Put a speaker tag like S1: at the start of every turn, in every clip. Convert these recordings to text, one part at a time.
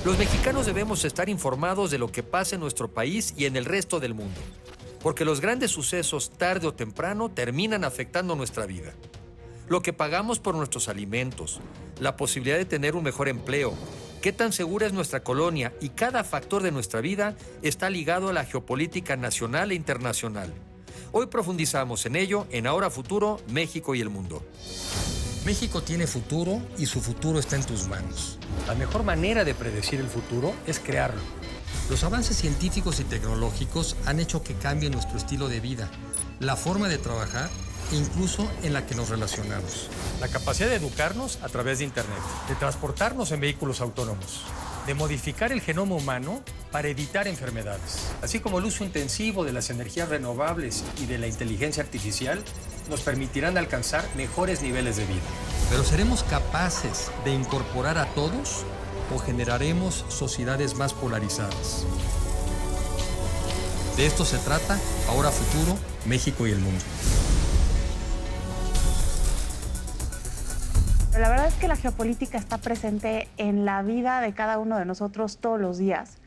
S1: Los mexicanos debemos estar informados de lo que pasa en nuestro país y en el resto del mundo, porque los grandes sucesos tarde o temprano terminan afectando nuestra vida. Lo que pagamos por nuestros alimentos, la posibilidad de tener un mejor empleo, qué tan segura es nuestra colonia y cada factor de nuestra vida está ligado a la geopolítica nacional e internacional. Hoy profundizamos en ello en Ahora Futuro, México y el Mundo.
S2: México tiene futuro y su futuro está en tus manos.
S3: La mejor manera de predecir el futuro es crearlo.
S2: Los avances científicos y tecnológicos han hecho que cambie nuestro estilo de vida, la forma de trabajar e incluso en la que nos relacionamos.
S3: La capacidad de educarnos a través de Internet, de transportarnos en vehículos autónomos, de modificar el genoma humano para evitar enfermedades, así como el uso intensivo de las energías renovables y de la inteligencia artificial, nos permitirán alcanzar mejores niveles de vida.
S2: Pero ¿seremos capaces de incorporar a todos o generaremos sociedades más polarizadas? De esto se trata Ahora Futuro, México y el Mundo.
S4: La verdad es que la geopolítica está presente en la vida de cada uno de nosotros todos los días,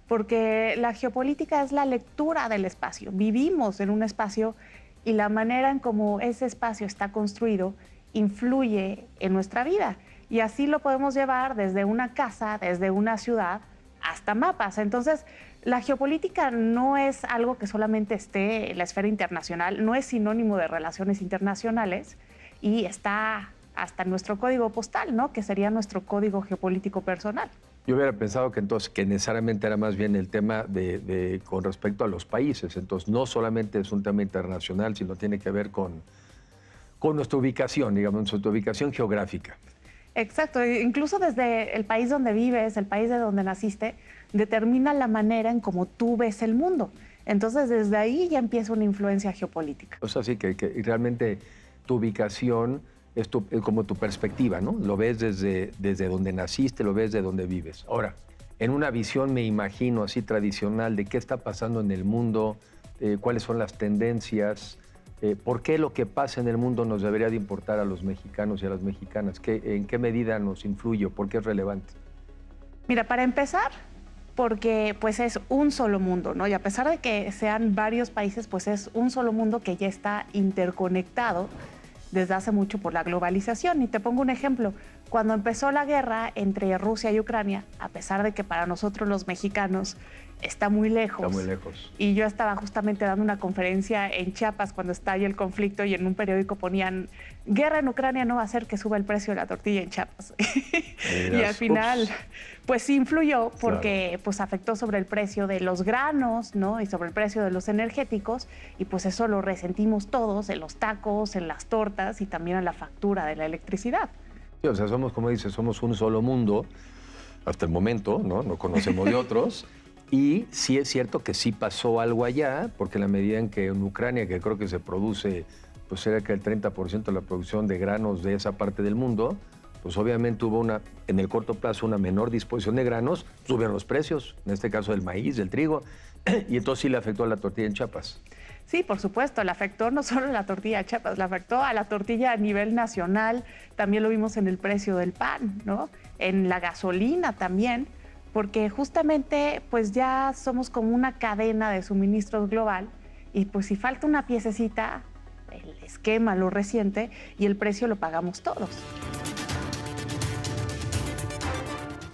S4: porque la geopolítica es la lectura del espacio. Vivimos en un espacio y la manera en cómo ese espacio está construido influye en nuestra vida. Y así lo podemos llevar desde una casa, desde una ciudad, hasta mapas. Entonces, la geopolítica no es algo que solamente esté en la esfera internacional, no es sinónimo de relaciones internacionales y está hasta nuestro código postal, ¿no? Que sería nuestro código geopolítico personal.
S5: Yo hubiera pensado que entonces que necesariamente era más bien el tema con respecto a los países. Entonces no solamente es un tema internacional, sino tiene que ver con nuestra ubicación, digamos, nuestra ubicación geográfica.
S4: Exacto, incluso desde el país donde vives, el país de donde naciste, determina la manera en cómo tú ves el mundo. Entonces desde ahí ya empieza una influencia geopolítica.
S5: O sea, sí que realmente tu ubicación es como tu perspectiva, ¿no? Lo ves desde donde naciste, lo ves de donde vives. Ahora, en una visión, me imagino, así tradicional, de qué está pasando en el mundo, cuáles son las tendencias, por qué lo que pasa en el mundo nos debería de importar a los mexicanos y a las mexicanas, en qué medida nos influye, por qué es relevante.
S4: Mira, para empezar, porque pues es un solo mundo, ¿no? Y a pesar de que sean varios países, pues es un solo mundo que ya está interconectado desde hace mucho por la globalización. Y te pongo un ejemplo. Cuando empezó la guerra entre Rusia y Ucrania, a pesar de que para nosotros los mexicanos está muy lejos.
S5: Está muy lejos.
S4: Y yo estaba justamente dando una conferencia en Chiapas cuando estalla el conflicto y en un periódico ponían: guerra en Ucrania no va a hacer que suba el precio de la tortilla en Chiapas. Y al final, pues sí influyó porque claro, pues afectó sobre el precio de los granos, ¿no? Y sobre el precio de los energéticos, y pues eso lo resentimos todos en los tacos, en las tortas y también en la factura de la electricidad.
S5: Sí, o sea, somos, como dices, somos un solo mundo hasta el momento, ¿no? No conocemos de otros. Y sí es cierto que sí pasó algo allá, porque en la medida en que en Ucrania, que creo que se produce pues cerca del 30% de la producción de granos de esa parte del mundo, pues obviamente hubo en el corto plazo una menor disposición de granos, subieron los precios, en este caso del maíz, del trigo, y entonces sí le afectó a la tortilla en Chiapas.
S4: Sí, por supuesto, le afectó no solo a la tortilla de Chiapas, le afectó a la tortilla a nivel nacional, también lo vimos en el precio del pan, ¿no? En la gasolina también, porque justamente pues ya somos como una cadena de suministros global y pues si falta una piececita, el esquema lo resiente y el precio lo pagamos todos.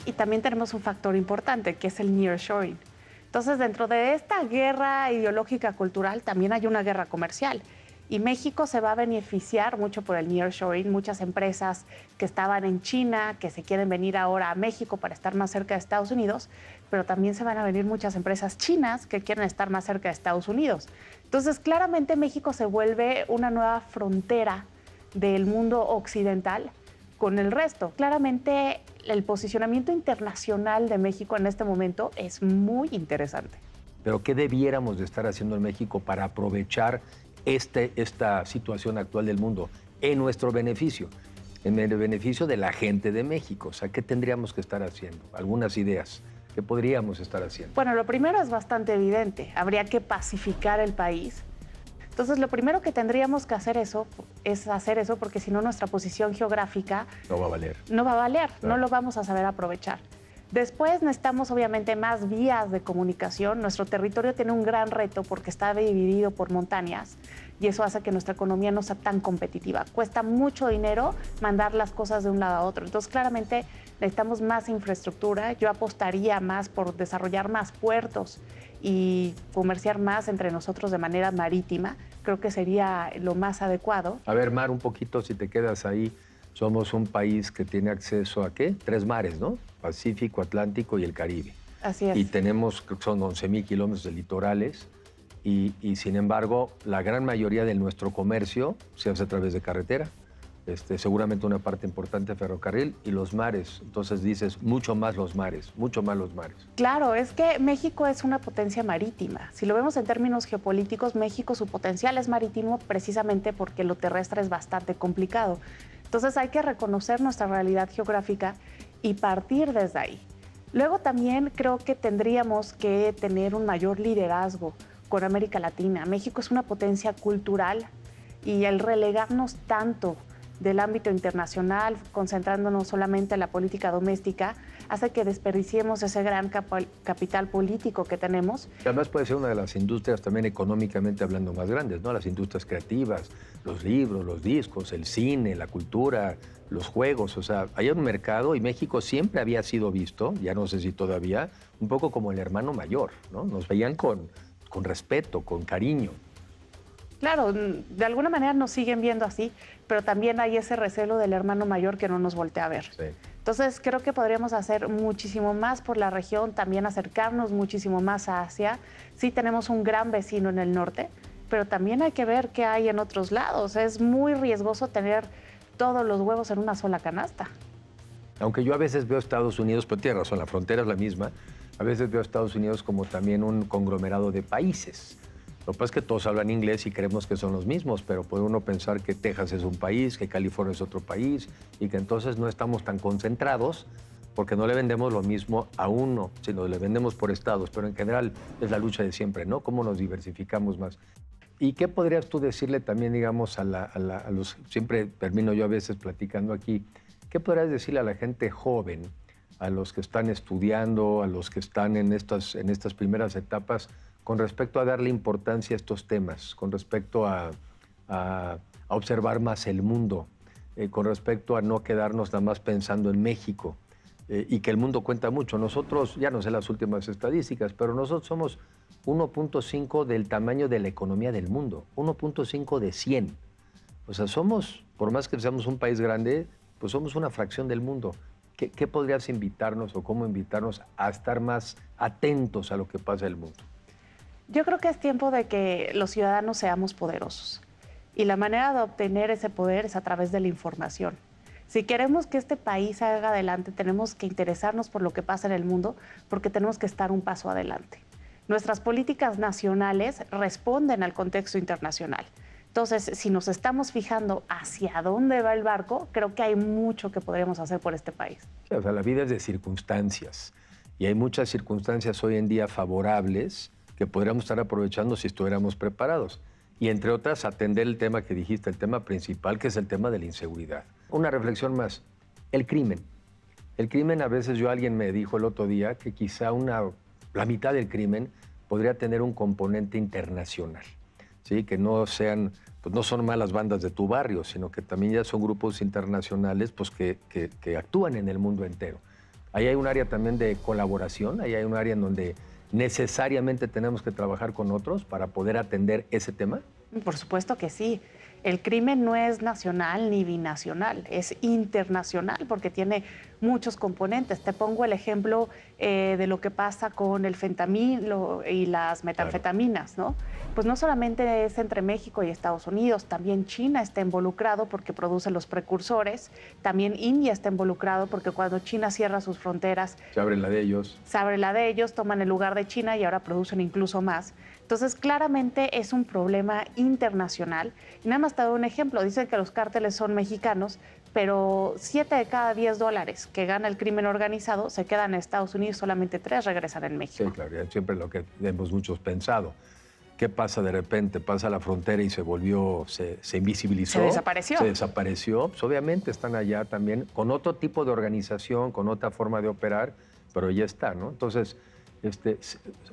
S4: Y también tenemos un factor importante que es el nearshoring. Entonces, dentro de esta guerra ideológica cultural también hay una guerra comercial. Y México se va a beneficiar mucho por el nearshoring. Muchas empresas que estaban en China, que se quieren venir ahora a México para estar más cerca de Estados Unidos, pero también se van a venir muchas empresas chinas que quieren estar más cerca de Estados Unidos. Entonces, claramente México se vuelve una nueva frontera del mundo occidental con el resto. Claramente, el posicionamiento internacional de México en este momento es muy interesante.
S5: Pero ¿qué debiéramos de estar haciendo en México para aprovechar esta situación actual del mundo en nuestro beneficio, en el beneficio de la gente de México? O sea, ¿qué tendríamos que estar haciendo? Algunas ideas. ¿Qué podríamos estar haciendo?
S4: Bueno, lo primero es bastante evidente. Habría que pacificar el país. Entonces, lo primero que tendríamos que hacer es hacer eso, porque si no, nuestra posición geográfica
S5: no va a valer.
S4: No va a valer,
S5: Claro.
S4: No lo vamos a saber aprovechar. Después necesitamos obviamente más vías de comunicación. Nuestro territorio tiene un gran reto porque está dividido por montañas y eso hace que nuestra economía no sea tan competitiva. Cuesta mucho dinero mandar las cosas de un lado a otro. Entonces, claramente necesitamos más infraestructura. Yo apostaría más por desarrollar más puertos y comerciar más entre nosotros de manera marítima. Creo que sería lo más adecuado.
S5: A ver, Mar, un poquito, si te quedas ahí. Somos un país que tiene acceso a, ¿qué? 3 mares, ¿no? Pacífico, Atlántico y el Caribe.
S4: Así es.
S5: Y tenemos, creo que son 11,000 kilómetros de litorales y sin embargo, la gran mayoría de nuestro comercio se hace a través de carretera. Seguramente una parte importante ferrocarril y los mares. Entonces dices, mucho más los mares, mucho más los mares.
S4: Claro, es que México es una potencia marítima. Si lo vemos en términos geopolíticos, México su potencial es marítimo precisamente porque lo terrestre es bastante complicado. Entonces hay que reconocer nuestra realidad geográfica y partir desde ahí. Luego también creo que tendríamos que tener un mayor liderazgo con América Latina. México es una potencia cultural y el relegarnos tanto del ámbito internacional, concentrándonos solamente en la política doméstica, hace que desperdiciemos ese gran capital político que tenemos.
S5: Además puede ser una de las industrias también económicamente hablando más grandes, ¿no? Las industrias creativas, los libros, los discos, el cine, la cultura, los juegos. O sea, hay un mercado y México siempre había sido visto, ya no sé si todavía, un poco como el hermano mayor, ¿no? Nos veían con respeto, con cariño.
S4: Claro, de alguna manera nos siguen viendo así, pero también hay ese recelo del hermano mayor que no nos voltea a ver.
S5: Sí.
S4: Entonces creo que podríamos hacer muchísimo más por la región, también acercarnos muchísimo más a Asia. Sí tenemos un gran vecino en el norte, pero también hay que ver qué hay en otros lados. Es muy riesgoso tener todos los huevos en una sola canasta.
S5: Aunque yo a veces veo a Estados Unidos, pero tienes razón, la frontera es la misma, a veces veo a Estados Unidos como también un conglomerado de países. Lo que pasa es que todos hablan inglés y creemos que son los mismos, pero puede uno pensar que Texas es un país, que California es otro país y que entonces no estamos tan concentrados porque no le vendemos lo mismo a uno, sino le vendemos por estados, pero en general es la lucha de siempre, ¿no? ¿Cómo nos diversificamos más? ¿Y qué podrías tú decirle también, digamos, a los, siempre termino yo a veces platicando aquí, qué podrías decirle a la gente joven, a los que están estudiando, a los que están en estas primeras etapas, con respecto a darle importancia a estos temas, con respecto a observar más el mundo, con respecto a no quedarnos nada más pensando en México y que el mundo cuenta mucho? Nosotros, ya no sé las últimas estadísticas, pero nosotros somos 1.5 del tamaño de la economía del mundo, 1.5 de 100. O sea, somos, por más que seamos un país grande, pues somos una fracción del mundo. ¿Qué podrías invitarnos o cómo invitarnos a estar más atentos a lo que pasa en el mundo?
S4: Yo creo que es tiempo de que los ciudadanos seamos poderosos y la manera de obtener ese poder es a través de la información. Si queremos que este país salga adelante, tenemos que interesarnos por lo que pasa en el mundo porque tenemos que estar un paso adelante. Nuestras políticas nacionales responden al contexto internacional. Entonces, si nos estamos fijando hacia dónde va el barco, creo que hay mucho que podríamos hacer por este país.
S5: Sí, o sea, la vida es de circunstancias y hay muchas circunstancias hoy en día favorables que podríamos estar aprovechando si estuviéramos preparados. Y entre otras, atender el tema que dijiste, el tema principal, que es el tema de la inseguridad. Una reflexión más, el crimen. El crimen, a veces alguien me dijo el otro día que quizá la mitad del crimen podría tener un componente internacional, ¿sí? Que no sean, pues no son malas bandas de tu barrio, sino que también ya son grupos internacionales pues que actúan en el mundo entero. Ahí hay un área también de colaboración, ahí hay un área en donde necesariamente tenemos que trabajar con otros para poder atender ese tema.
S4: Por supuesto que sí. El crimen no es nacional ni binacional, es internacional porque tiene muchos componentes. Te pongo el ejemplo de lo que pasa con el fentanilo y las metanfetaminas, ¿no? Pues no solamente es entre México y Estados Unidos, también China está involucrado porque produce los precursores, también India está involucrado porque cuando China cierra sus fronteras...
S5: Se abre la de ellos.
S4: Se abre la de ellos, toman el lugar de China y ahora producen incluso más. Entonces, claramente es un problema internacional. Y nada más te doy un ejemplo. Dicen que los cárteles son mexicanos, pero 7 de cada 10 dólares que gana el crimen organizado se quedan en Estados Unidos, solamente 3 regresan en México.
S5: Sí, claro, siempre lo que hemos muchos pensado. ¿Qué pasa de repente? Pasa la frontera y se volvió, se invisibilizó.
S4: Se desapareció.
S5: Se desapareció. Pues obviamente están allá también con otro tipo de organización, con otra forma de operar, pero ya está, ¿no? Entonces,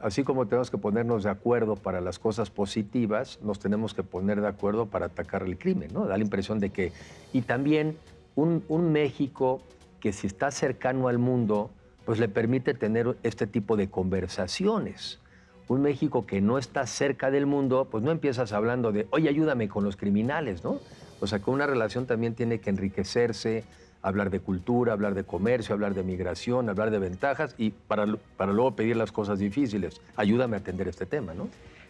S5: así como tenemos que ponernos de acuerdo para las cosas positivas, nos tenemos que poner de acuerdo para atacar el crimen, ¿no? Da la impresión de que... Y también un México que si está cercano al mundo, pues le permite tener este tipo de conversaciones. Un México que no está cerca del mundo, pues no empiezas hablando de, oye, ayúdame con los criminales, ¿no? O sea, que una relación también tiene que enriquecerse, hablar de cultura, hablar de comercio, hablar de migración, hablar de ventajas y para luego pedir las cosas difíciles. Ayúdame a atender este tema, ¿no?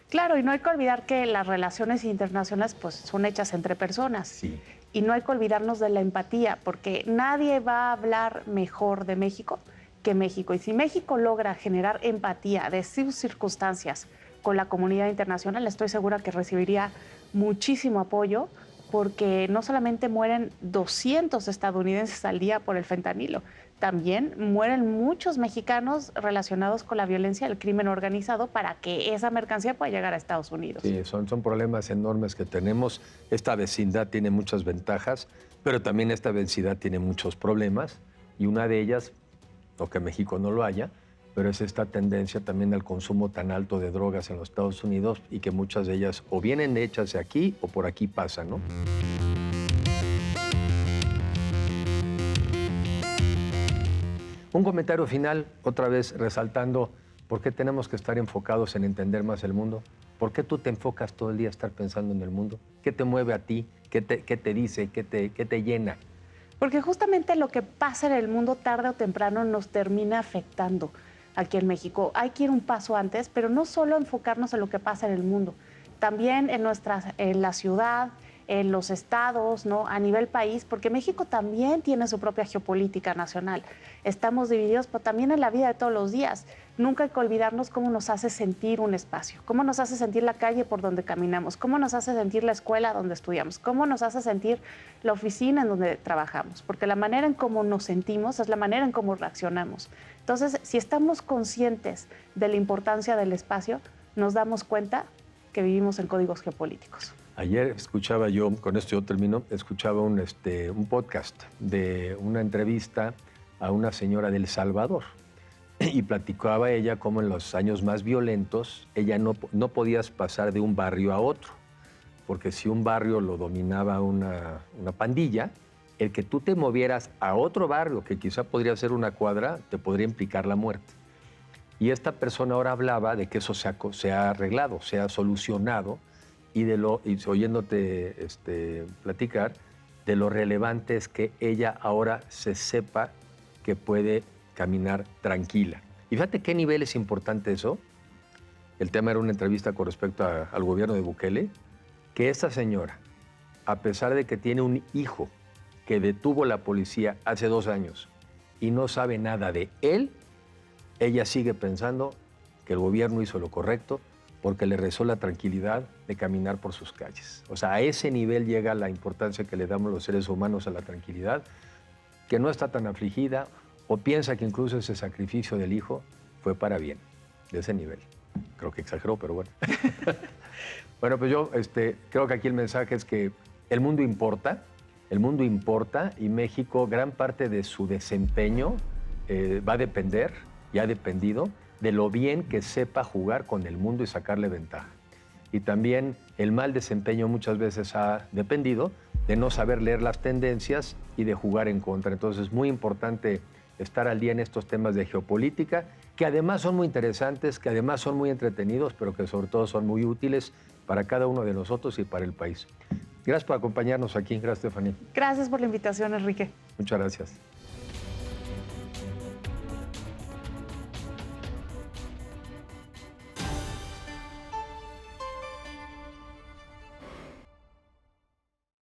S4: Claro, y no hay que olvidar que las relaciones internacionales pues, son hechas entre personas.
S5: Sí.
S4: Y no hay que olvidarnos de la empatía, porque nadie va a hablar mejor de México que México. Y si México logra generar empatía de sus circunstancias con la comunidad internacional, estoy segura que recibiría muchísimo apoyo, porque no solamente mueren 200 estadounidenses al día por el fentanilo, también mueren muchos mexicanos relacionados con la violencia y el crimen organizado para que esa mercancía pueda llegar a Estados Unidos.
S5: Sí, son problemas enormes que tenemos. Esta vecindad tiene muchas ventajas, pero también esta vecindad tiene muchos problemas, y una de ellas, no que México no lo haya, pero es esta tendencia también al consumo tan alto de drogas en los Estados Unidos y que muchas de ellas o vienen hechas de aquí o por aquí pasan, ¿no? Un comentario final, otra vez resaltando por qué tenemos que estar enfocados en entender más el mundo. ¿Por qué tú te enfocas todo el día a estar pensando en el mundo? ¿Qué te mueve a ti? ¿Qué te dice? ¿Qué te llena?
S4: Porque justamente lo que pasa en el mundo tarde o temprano nos termina afectando. Aquí en México hay que ir un paso antes, pero no solo enfocarnos en lo que pasa en el mundo, también en la ciudad, en los estados, ¿no? A nivel país, porque México también tiene su propia geopolítica nacional. Estamos divididos, pero también en la vida de todos los días. Nunca hay que olvidarnos cómo nos hace sentir un espacio, cómo nos hace sentir la calle por donde caminamos, cómo nos hace sentir la escuela donde estudiamos, cómo nos hace sentir la oficina en donde trabajamos, porque la manera en cómo nos sentimos es la manera en cómo reaccionamos. Entonces, si estamos conscientes de la importancia del espacio, nos damos cuenta que vivimos en códigos geopolíticos.
S5: Ayer escuchaba yo, con esto yo termino, escuchaba un podcast de una entrevista a una señora del Salvador y platicaba ella cómo en los años más violentos ella no podías pasar de un barrio a otro, porque si un barrio lo dominaba una pandilla, el que tú te movieras a otro barrio, que quizá podría ser una cuadra, te podría implicar la muerte. Y esta persona ahora hablaba de que eso se ha arreglado, se ha solucionado, y oyéndote platicar, de lo relevante es que ella ahora se sepa que puede caminar tranquila. Y fíjate qué nivel es importante eso. El tema era una entrevista con respecto al gobierno de Bukele, que esta señora, a pesar de que tiene un hijo que detuvo la policía hace 2 años y no sabe nada de él, ella sigue pensando que el gobierno hizo lo correcto porque le rezó la tranquilidad de caminar por sus calles. O sea, a ese nivel llega la importancia que le damos los seres humanos a la tranquilidad, que no está tan afligida o piensa que incluso ese sacrificio del hijo fue para bien, de ese nivel. Creo que exageró, pero bueno. Bueno, pues yo creo que aquí el mensaje es que el mundo importa y México, gran parte de su desempeño va a depender y ha dependido de lo bien que sepa jugar con el mundo y sacarle ventaja. Y también el mal desempeño muchas veces ha dependido de no saber leer las tendencias y de jugar en contra. Entonces es muy importante estar al día en estos temas de geopolítica, que además son muy interesantes, que además son muy entretenidos, pero que sobre todo son muy útiles para cada uno de nosotros y para el país. Gracias por acompañarnos aquí. Gracias, Stephanie.
S4: Gracias por la invitación, Enrique.
S5: Muchas gracias.